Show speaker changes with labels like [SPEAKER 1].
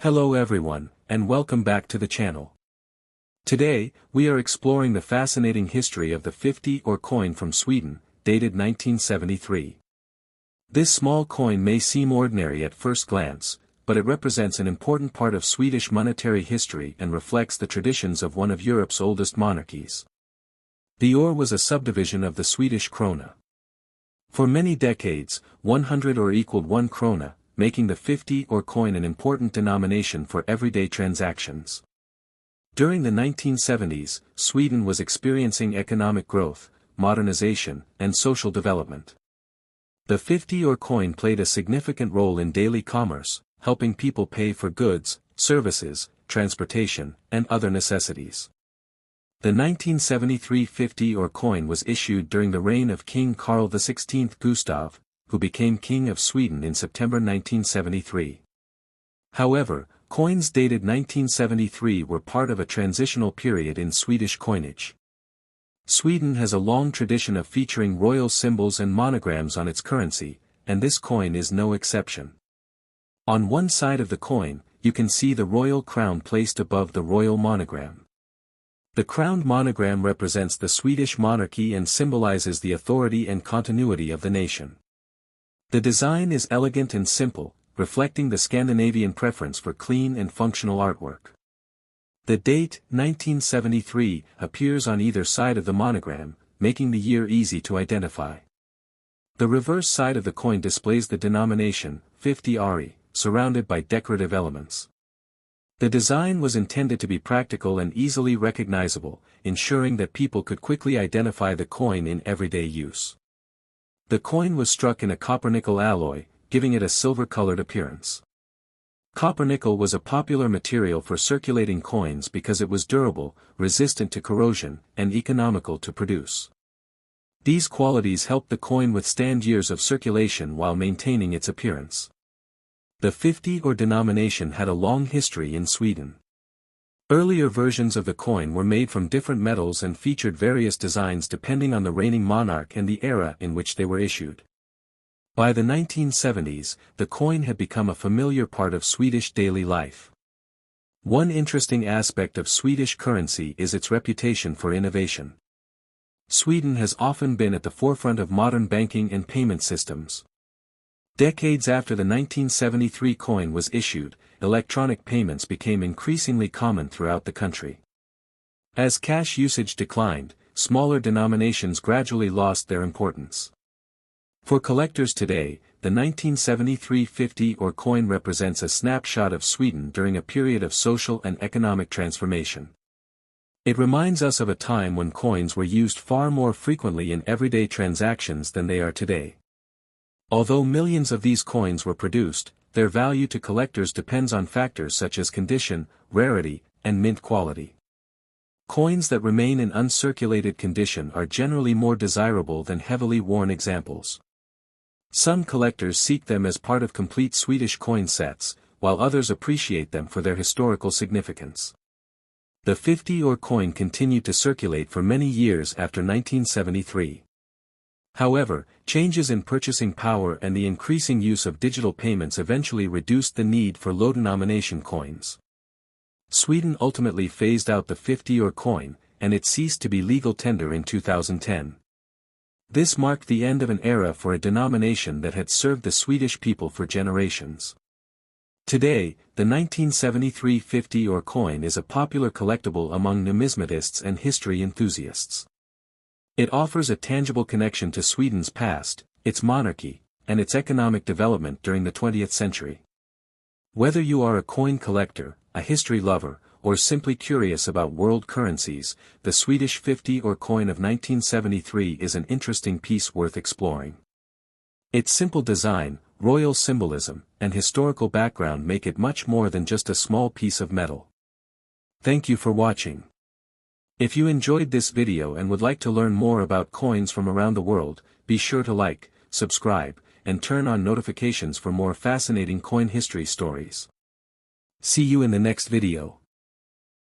[SPEAKER 1] Hello everyone, and welcome back to the channel. Today, we are exploring the fascinating history of the 50 or coin from Sweden, dated 1973. This small coin may seem ordinary at first glance, but it represents an important part of Swedish monetary history and reflects the traditions of one of Europe's oldest monarchies. The öre was a subdivision of the Swedish krona. For many decades, 100 or equaled 1 krona, making the 50 or coin an important denomination for everyday transactions. During the 1970s, Sweden was experiencing economic growth, modernization, and social development. The 50 or coin played a significant role in daily commerce, helping people pay for goods, services, transportation, and other necessities. The 1973 50 or coin was issued during the reign of King Carl XVI Gustav, who became King of Sweden in September 1973. However, coins dated 1973 were part of a transitional period in Swedish coinage. Sweden has a long tradition of featuring royal symbols and monograms on its currency, and this coin is no exception. On one side of the coin, you can see the royal crown placed above the royal monogram. The crowned monogram represents the Swedish monarchy and symbolizes the authority and continuity of the nation. The design is elegant and simple, reflecting the Scandinavian preference for clean and functional artwork. The date, 1973, appears on either side of the monogram, making the year easy to identify. The reverse side of the coin displays the denomination, 50 öre, surrounded by decorative elements. The design was intended to be practical and easily recognizable, ensuring that people could quickly identify the coin in everyday use. The coin was struck in a copper-nickel alloy, giving it a silver-colored appearance. Copper-nickel was a popular material for circulating coins because it was durable, resistant to corrosion, and economical to produce. These qualities helped the coin withstand years of circulation while maintaining its appearance. The 50 or denomination had a long history in Sweden. Earlier versions of the coin were made from different metals and featured various designs depending on the reigning monarch and the era in which they were issued. By the 1970s, the coin had become a familiar part of Swedish daily life. One interesting aspect of Swedish currency is its reputation for innovation. Sweden has often been at the forefront of modern banking and payment systems. Decades after the 1973 coin was issued, electronic payments became increasingly common throughout the country. As cash usage declined, smaller denominations gradually lost their importance. For collectors today, the 1973 50 or coin represents a snapshot of Sweden during a period of social and economic transformation. It reminds us of a time when coins were used far more frequently in everyday transactions than they are today. Although millions of these coins were produced, their value to collectors depends on factors such as condition, rarity, and mint quality. Coins that remain in uncirculated condition are generally more desirable than heavily worn examples. Some collectors seek them as part of complete Swedish coin sets, while others appreciate them for their historical significance. The 50 or coin continued to circulate for many years after 1973. However, changes in purchasing power and the increasing use of digital payments eventually reduced the need for low-denomination coins. Sweden ultimately phased out the 50 or coin, and it ceased to be legal tender in 2010. This marked the end of an era for a denomination that had served the Swedish people for generations. Today, the 1973 50 or coin is a popular collectible among numismatists and history enthusiasts. It offers a tangible connection to Sweden's past, its monarchy, and its economic development during the 20th century. Whether you are a coin collector, a history lover, or simply curious about world currencies, the Swedish 50 or coin of 1973 is an interesting piece worth exploring. Its simple design, royal symbolism, and historical background make it much more than just a small piece of metal. Thank you for watching. If you enjoyed this video and would like to learn more about coins from around the world, be sure to like, subscribe, and turn on notifications for more fascinating coin history stories. See you in the next video.